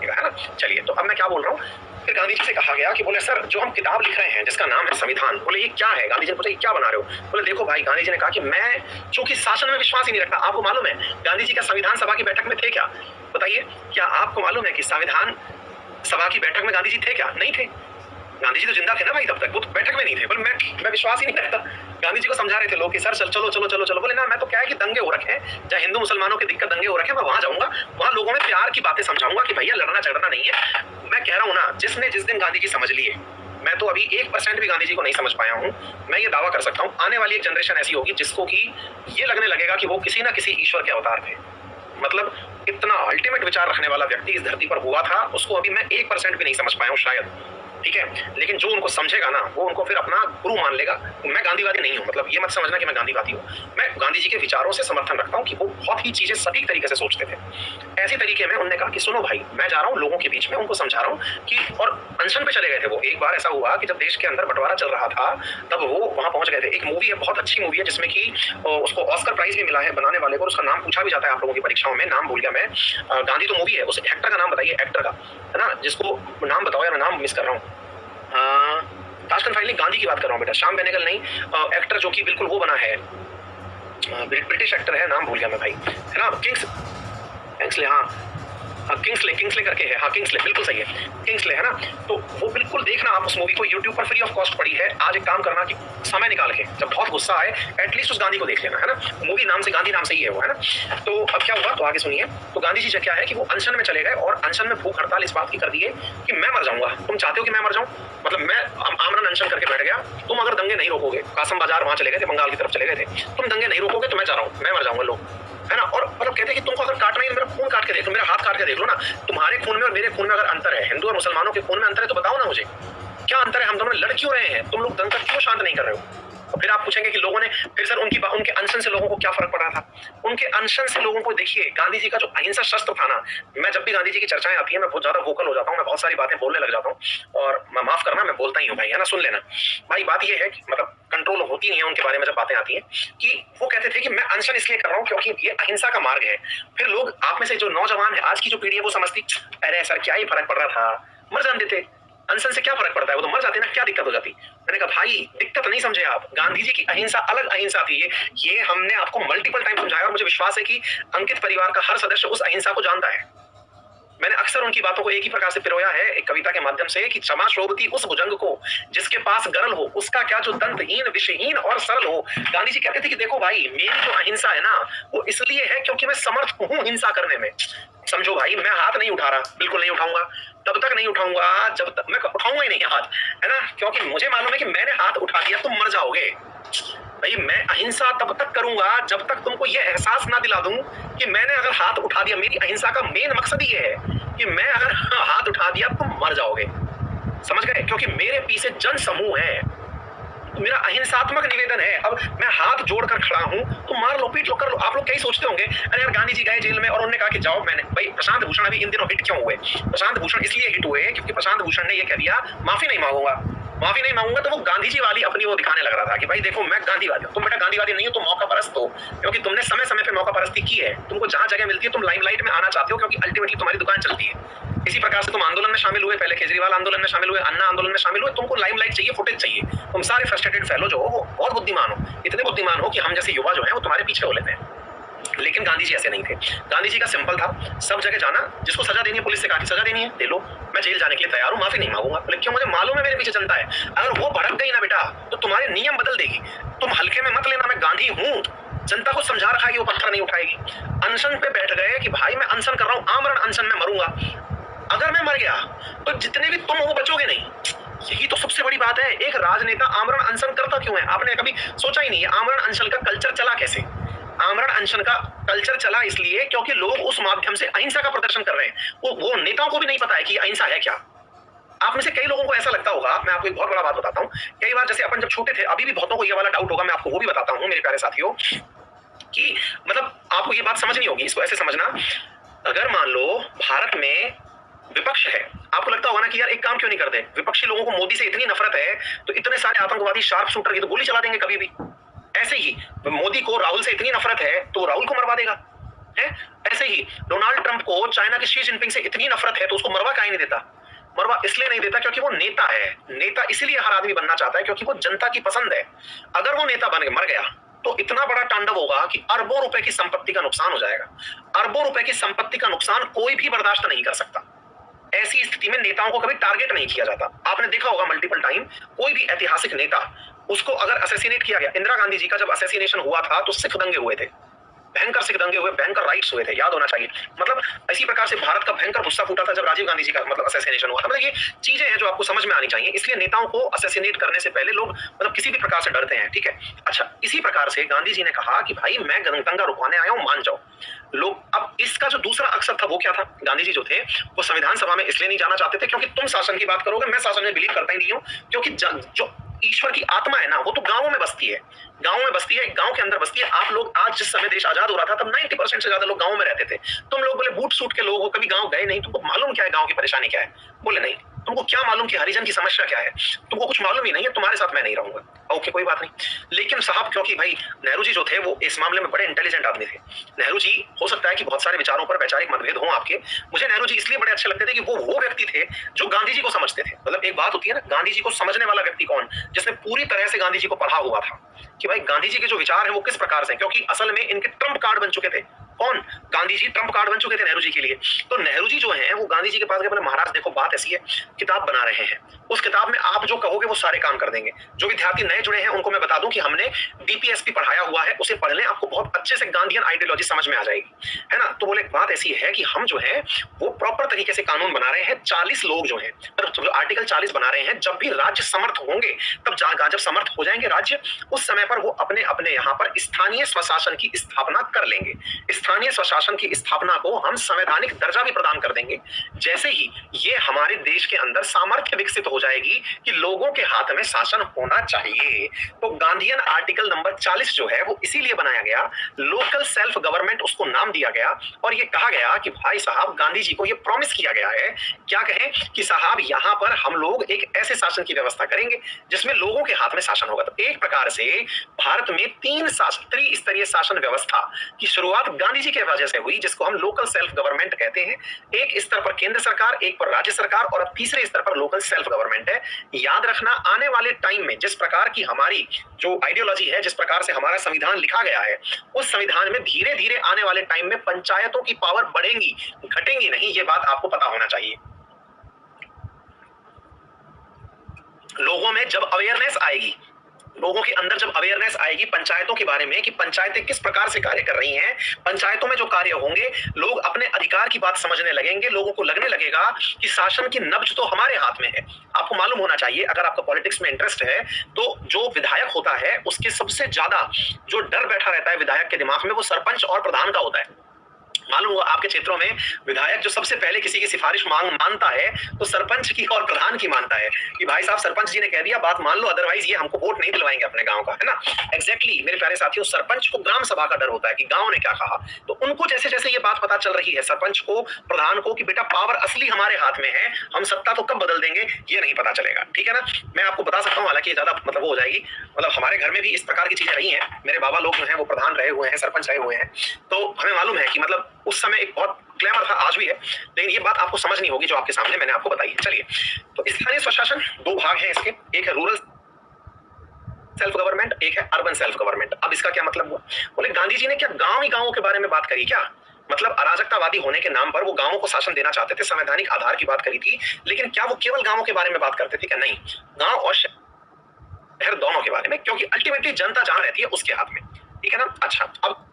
लगेगा, है ना। चलिए, तो अब मैं क्या बोल रहा हूँ, फिर गांधी जी से कहा गया कि बोले सर जो हम किताब लिख रहे हैं जिसका नाम है संविधान, बोले ये क्या है। गांधी जी ने पूछा ये क्या बना रहे हो। बोले देखो भाई, गांधी जी ने कहा कि मैं चूंकि शासन में विश्वास ही नहीं रखता। आपको मालूम है गांधी जी का संविधान सभा की बैठक में थे क्या? बताइए, क्या आपको मालूम है कि संविधान सभा की बैठक में गांधी जी थे क्या? नहीं थे। गांधी जी तो जिंदा थे ना भाई, तब तक वो तो बैठक में नहीं थे। बोले मैं विश्वास ही नहीं करता। गांधी जी को समझा रहे थे लोग कि सर चल चलो चलो चलो चलो। बोले ना, मैं तो क्या है कि दंगे हो रखे हैं, जहाँ हिंदू मुसलमानों की दिक्कत दंगे हो रखे हैं, मैं वहां जाऊंगा, वहां लोगों में प्यार की बातें समझाऊंगा कि भैया लड़ना झगड़ना नहीं है। मैं कह रहा हूँ ना, जिसने जिस दिन गांधी जी समझ लिए, मैं तो अभी 1% भी गांधी जी को नहीं समझ पाया हूँ। मैं ये दावा कर सकता हूँ आने वाली एक जनरेशन ऐसी होगी जिसको कि ये लगने लगेगा कि वो किसी ना किसी ईश्वर के अवतार थे। मतलब इतना अल्टीमेट विचार रखने वाला व्यक्ति इस धरती पर हुआ था, उसको अभी मैं 1% भी नहीं समझ पाया हूँ शायद, ठीक है। लेकिन जो उनको समझेगा ना, वो उनको फिर अपना गुरु मान लेगा। मैं गांधीवादी नहीं हूँ, मतलब ये मत समझना कि मैं गांधीवादी हूँ। मैं गांधी जी के विचारों से समर्थन रखता हूँ कि वो बहुत ही चीजें सटीक तरीके से सोचते थे। ऐसी तरीके में उन्होंने कहा कि सुनो भाई, मैं जा रहा हूँ लोगों के बीच में, उनको समझा रहा हूँ कि, और अनशन पे चले गए थे वो। एक बार ऐसा हुआ कि जब देश के अंदर बंटवारा चल रहा था, तब वो वहां पहुंच गए थे। एक मूवी है, बहुत अच्छी मूवी है, जिसमें कि उसको ऑस्कर प्राइज भी मिला है बनाने वाले को, उसका नाम पूछा भी जाता है आप लोगों की परीक्षाओं में, नाम भूल गया मैं। गांधी तो मूवी है, उस एक्टर का नाम बताइए, एक्टर का, है ना, जिसको नाम बताओ यार, नाम मिस कर रहा हूँ। ताशकंद फाइल नहीं, गांधी की बात कर रहा हूँ बेटा, श्याम बेनेगल नहीं, एक्टर जो कि बिल्कुल वो बना है, ब्रिटिश एक्टर है, नाम भूल गया मैं भाई, है ना, किंग्सले, हाँ किंग्सले करके है, हाँ किंग्सले, बिल्कुल सही है, किंग्सले, है ना। तो वो बिल्कुल देखना आप उस मूवी को, यूट्यूब पर फ्री ऑफ कॉस्ट पड़ी है। आज एक काम करना कि समय निकाल के, जब बहुत गुस्सा आए, एटलीस्ट उस गांधी को देख लेना, है ना। मूवी नाम से गांधी नाम से ही है वो, है ना। तो अब क्या हुआ, तो आगे सुनिए। तो गांधी जी क्या है कि वो अनशन में चले गए, और अनशन में भूख हड़ताल इस बात की कर दी है कि मैं मर जाऊंगा। तुम चाहते हो कि मैं मर जाऊं? मतलब मैं आमरण अनशन करके बैठ गया, तुम अगर दंगे नहीं रोकोगे, कासम बाजार वहां चले गए थे, बंगाल की तरफ चले गए थे, तुम दंगे नहीं रोकोगे तो मैं जा रहा हूं, मैं मर जाऊंगा लोग, है ना। और मतलब कहते हैं कि तुमको अगर काटना है, मेरा खून काट के देख लो, मेरा हाथ काट के देख लो ना, तुम्हारे खून में और मेरे खून में अगर अंतर है, हिंदू और मुसलमानों के खून में अंतर है, तो बताओ ना मुझे क्या अंतर है। हम दोनों लड़ क्यों रहे हैं? तुम लोग दंगा क्यों शांत नहीं कर रहे हो? और फिर आप पूछेंगे कि लोगों ने, फिर सर उनके अनशन से लोगों को क्या फर्क पड़ रहा था? उनके अनशन से लोगों को, देखिए गांधी जी का जो अहिंसा शस्त्र था ना, मैं जब भी गांधी जी की चर्चाएं आती है, मैं बहुत ज्यादा वोकल हो जाता हूँ, मैं बहुत सारी बातें बोलने लग जाता हूँ, और मैं माफ करना, मैं बोलता ही हूँ भाई, है ना, सुन लेना भाई। बात ये है कि मतलब कंट्रोल होती नहीं है उनके बारे में जब बातें आती है, कि वो कहते थे कि मैं अनशन इसलिए कर रहा हूँ क्योंकि ये अहिंसा का मार्ग है। फिर लोग आप में से जो नौजवान है, आज की जो पीढ़ी है, वो समझती अरे सर क्या ही फर्क पड़ रहा था, मर जाते थे, अनशन से क्या फर्क पड़ता है, वो तो मर जाते ना, क्या दिक्कत हो जाती। मैंने कहा भाई दिक्कत नहीं समझे आप, गांधी जी की अहिंसा अलग अहिंसा थी। ये हमने आपको मल्टीपल टाइम समझाया, और मुझे विश्वास है कि अंकित परिवार का हर सदस्य उस अहिंसा को जानता है। मैंने अक्सर उनकी बातों को एक ही प्रकार से पिरोया है, एक कविता के माध्यम से, कि क्षमा शोभती उस भुजंग को जिसके पास गरल हो, उसका क्या जो दंतहीन विषहीन और सरल हो। गांधी जी कहते थे कि देखो भाई, मेरी जो अहिंसा है ना, वो इसलिए है क्योंकि मैं समर्थ हूं हिंसा करने में। समझो भाई, मैं हाथ नहीं उठा रहा, बिल्कुल नहीं उठाऊंगा, तब तक नहीं उठाऊंगा जब तक, मैं उठाऊंगा ही नहीं हाथ, है ना, क्योंकि मुझे मालूम है कि मैंने हाथ उठा दिया तुम मर जाओगे भाई। मैं अहिंसा तब तक करूंगा जब तक तुमको यह एहसास ना दिला दूं कि मैंने अगर हाथ उठा दिया, मेरी अहिंसा का मेन मकसद ही है कि मैं अगर हाथ उठा दिया तुम मर जाओगे, समझ गए, क्योंकि मेरे पीछे जन समूह है, मेरा अहिंसात्मक निवेदन है। अब मैं हाथ जोड़कर खड़ा हूं, तो मार लो, पीट लो, कर लो। आप लोग क्या ही सोचते होंगे, अरे यार गांधी जी गए जेल में और उन्होंने कहा कि जाओ, मैंने भाई, प्रशांत भूषण अभी इन दिनों हिट क्यों हुए? प्रशांत भूषण इसलिए हिट हुए क्योंकि प्रशांत भूषण ने यह कह दिया माफी नहीं मांगूंगा, माफी नहीं मांगूंगा। तो वो गांधी जी वाली अपनी वो दिखाने लग रहा था कि भाई देखो मैं गांधीवादी हूं, तुम बेटा गांधीवादी नहीं हो, तुम मौका परस्त हो, क्योंकि तुमने समय समय पे मौका परस्ती की है। तुमको जहां जगह मिलती है तुम लाइमलाइट में आना चाहते हो, क्योंकि अल्टीमेटली तुम्हारी दुकान चलती है। इसी प्रकार से तुम आंदोलन में शामिल हुए, पहले केजरीवाल आंदोलन में शामिल हुए, अन्ना आंदोलन में शामिल हुए, तुमको लाइमलाइट चाहिए, फुटेज चाहिए। तुम सारे फ्रस्ट्रेटेड फेलो जो हो, बहुत बुद्धिमान हो, इतने बुद्धिमान हो कि हम जैसे युवा जो है वो तुम्हारे पीछे हो लेते हैं। लेकिन गांधी जी ऐसे नहीं थे। गांधी जी का सिंपल था, सब जगह जाना, जिसको सजा देनी है, पुलिस से कहा कि सजा देनी है दे लो, मैं जेल जाने के लिए तैयार हूं, माफी नहीं मांगूंगा। बोले क्यों? मुझे मालूम है मेरे पीछे जनता है, अगर वो भड़क गई ना बेटा, तो तुम्हारे नियम बदल देगी। तुम हल्के में मत लेना, मैं गांधी हूं, जनता को समझा रखा है कि वो पत्थर नहीं उठाएगी। अनशन पे बैठ गए कि भाई मैं अनशन कर रहा हूं, आमरण अनशन में मरूंगा। अगर मैं मर गया तो जितने भी तुम हो बचोगे नहीं। यही तो सबसे बड़ी बात है। एक राजनेता आमरण अनशन करता क्यों है? आपने कभी सोचा ही नहीं है आमरण अनशन का कल्चर चला कैसे? आमरण अनशन का कल्चर चला इसलिए क्योंकि लोग उस माध्यम से अहिंसा का प्रदर्शन कर रहे हैं। वो नेताओं को भी नहीं पता है कि अहिंसा है क्या। आप में से कई लोगों को ऐसा लगता होगा, मैं आपको एक बहुत बड़ा बात बताता हूँ। कई बार जैसे अपन जब छोटे थे, अभी भी बहुतों को ये वाला डाउट होगा, मैं आपको वो भी बताता हूँ मेरे प्यारे साथियों, कि मतलब आपको ये बात समझनी होगी, इसको ऐसे समझना। अगर मान लो भारत में विपक्ष है, आपको लगता होगा ना कि यार एक काम क्यों नहीं करते, विपक्षी लोगों को मोदी से इतनी नफरत है तो इतने सारे आतंकवादी शार्प शूटर, ये तो गोली चला देंगे कभी भी। ऐसे ही मोदी को राहुल से इतनी नफरत है तो राहुल को मरवा देगा, है ऐसे ही डोनाल्ड ट्रंप को चाइना के शी जिनपिंग से इतनी नफरत है तो उसको मरवा काहे नहीं देता? मरवा इसलिए नहीं देता क्योंकि वो नेता है। नेता इसलिए हर आदमी बनना चाहता है क्योंकि वो जनता की पसंद है। अगर वो नेता बन के मर गया तो इतना बड़ा तांडव होगा कि अरबों रुपए की संपत्ति का नुकसान हो जाएगा। अरबों रुपए की संपत्ति का नुकसान कोई भी बर्दाश्त नहीं कर सकता। ऐसी स्थिति में नेताओं को कभी टारगेट नहीं किया जाता। आपने देखा होगा मल्टीपल टाइम, कोई भी ऐतिहासिक नेता उसको अगर असैसिनेट किया गया, इंदिरा गांधी जी का जब असैसिनेशन हुआ था तो सिख दंगे हुए थे, भयंकर सिख दंगे हुए, भयंकर राइट्स हुए थे, याद होना चाहिए। मतलब इसी प्रकार से भारत का भयंकर गुस्सा फूटा था जब राजीव गांधी जी का मतलब असैसिनेशन हुआ था। मतलब ये चीजें हैं जो आपको समझ में आनी चाहिए। इसलिए नेताओं को असैसिनेट करने से पहले लोग मतलब किसी भी प्रकार से डरते हैं, ठीक है। अच्छा, इसी प्रकार से गांधी जी ने कहा कि भाई मैं दंगा रुकवाने आया हूं, मान जाओ लोग। अब इसका जो दूसरा अक्षर था वो क्या था? गांधी जी जो थे वो संविधान सभा में इसलिए नहीं जाना चाहते थे क्योंकि तुम शासन की बात करोगे, मैं शासन में बिलीव करता ही नहीं हूं, क्योंकि जो ईश्वर की आत्मा है ना वो तो गांवों में बसती है, गांव में बसती है, गांव के अंदर बसती है। आप लोग आज जिस समय देश आजाद हो रहा था तब 90% से ज्यादा लोग गांव में रहते थे। तुम लोग बोले बूट सूट के लोग हो, कभी गांव गए नहीं, तुमको मालूम क्या है गांव की परेशानी क्या है? बोले नहीं। तुमको क्या मालूम कि हरिजन की समस्या क्या है? तुमको कुछ मालूम ही नहीं है, तुम्हारे साथ मैं नहीं रहूंगा। ओके, कोई बात नहीं। लेकिन साहब क्योंकि भाई नेहरू जी जो थे वो इस मामले में बड़े इंटेलिजेंट आदमी थे। नेहरू जी, हो सकता है कि बहुत सारे विचारों पर वैचारिक मतभेद हों आपके, मुझे नेहरू जी इसलिए बड़े अच्छे लगते थे कि वो व्यक्ति थे जो गांधी जी को समझते थे। मतलब एक बात होती है ना, गांधी जी को समझने वाला व्यक्ति कौन? जिसने पूरी तरह से गांधी जी को पढ़ा हुआ था कि भाई गांधी जी के जो विचार है वो किस प्रकार से, क्योंकि असल में इनके ट्रम्प कार्ड बन चुके थे। कौन? गांधी जी ट्रम्प कार्ड बन चुके थे नेहरू जी के लिए। तो नेहरू जी जो हैं वो गांधी जी के पास गए, बोले महाराज देखो बात ऐसी है, किताब बना रहे हैं, उस किताब में आप जो कहोगे वो सारे काम कर देंगे। जो विद्यार्थी नए जुड़े हैं उनको मैं बता दूं कि हमने डीपीएसपी पढ़ाया हुआ है, उसे पढ़ लें, आपको बहुत अच्छे से गांधीयन आइडियोलॉजी समझ में आ जाएगी, है ना। तो बोले बात ऐसी है कि हम जो है वो प्रॉपर तरीके से कानून बना रहे हैं। 40 लोग जो हैं आर्टिकल 40 बना रहे हैं, जब भी राज्य समर्थ होंगे तब जब समर्थ हो जाएंगे राज्य, उस समय पर वो अपने अपने यहाँ पर स्थानीय स्वशासन की स्थापना कर लेंगे। स्थानीय स्वशासन की स्थापना को हम संवैधानिक दर्जा भी प्रदान कर देंगे। जैसे ही ये हमारे देश के अंदर सामर्थ्य विकसित हो जाएगी कि लोगों के हाथ में शासन होना चाहिए, तो गांधीयन आर्टिकल नंबर 40 जो है वो इसीलिए बनाया गया, लोकल सेल्फ गवर्नमेंट उसको नाम दिया गया। और ये कहा गया कि भाई साहब गांधी जी को ये प्रॉमिस किया गया है, क्या कहें कि साहब यहां पर हम लोग एक ऐसे शासन की व्यवस्था करेंगे जिसमें लोगों के हाथ में शासन होगा। तो एक प्रकार से भारत में 3 त्रिस्तरीय शासन व्यवस्था की शुरुआत गांधी जी की वजह से हुई, जिसको हम लोकल सेल्फ गवर्नमेंट कहते हैं। एक स्तर पर केंद्र सरकार, एक पर राज्य सरकार और अब तीसरे स्तर पर लोकल सेल्फ गवर्नमेंट है। याद रखना आने वाले टाइम में जिस प्रकार की हमारी जो आइडियोलॉजी है, जिस प्रकार से हमारा संविधान लिखा गया है, उस संविधान में धीरे धीरे आने वाले टाइम में पंचायतों की पावर बढ़ेंगी, घटेंगी नहीं, ये बात आपको पता होना चाहिए। लोगों में जब अवेयरनेस आएगी, लोगों के अंदर जब अवेयरनेस आएगी पंचायतों के बारे में कि पंचायतें किस प्रकार से कार्य कर रही हैं, पंचायतों में जो कार्य होंगे, लोग अपने अधिकार की बात समझने लगेंगे, लोगों को लगने लगेगा कि शासन की नब्ज तो हमारे हाथ में है। आपको मालूम होना चाहिए, अगर आपका पॉलिटिक्स में इंटरेस्ट है तो जो विधायक होता है उसके सबसे ज्यादा जो डर बैठा रहता है विधायक के दिमाग में, वो सरपंच और प्रधान का होता है। मालूम हुआ आपके क्षेत्रों में विधायक जो सबसे पहले किसी की सिफारिश मानता है तो सरपंच की और प्रधान की मानता है कि भाई साहब सरपंच जी ने कह दिया बात मान लो, अदरवाइज ये हमको वोट नहीं दिलवाएंगे अपने गांव का, है ना। एग्जैक्टली मेरे प्यारे साथियों, सरपंच को ग्राम सभा का डर होता है कि गांव ने क्या कहा। तो उनको जैसे जैसे ये बात पता चल रही है सरपंच को, प्रधान को, कि बेटा पावर असली हमारे हाथ में है, हम सत्ता तो कब बदल देंगे ये नहीं पता चलेगा, ठीक है ना। मैं आपको बता सकता हूँ, हालांकि ज्यादा मतलब वो हो जाएगी, मतलब हमारे घर में भी इस प्रकार की चीजें रही हैं। मेरे बाबा लोग जो है वो प्रधान रहे हुए हैं, सरपंच रहे हुए हैं, तो हमें मालूम है कि मतलब उस समय एक बहुत ग्लैमर था, आज भी है, लेकिन ये बात आपको समझनी होगी जो आपके सामने मैंने आपको बताई है। चलिए, तो स्थानीय स्वशासन 2 भाग हैं इसके, एक है रूरल सेल्फ गवर्नमेंट, एक है अर्बन सेल्फ गवर्नमेंट। अब इसका क्या मतलब हुआ? बोले गांधी जी ने क्या गांव ही गांवों के बारे में बात करी क्या? मतलब अराजकतावादी होने के नाम पर वो गांवों को शासन देना चाहते थे, संवैधानिक आधार की बात करी थी, लेकिन क्या वो केवल गांवों के बारे में बात करते थे? क्या नहीं, गांव और शहर दोनों के बारे में, क्योंकि अल्टीमेटली जनता जहां रहती है उसके हाथ में, ठीक है ना। अच्छा, अब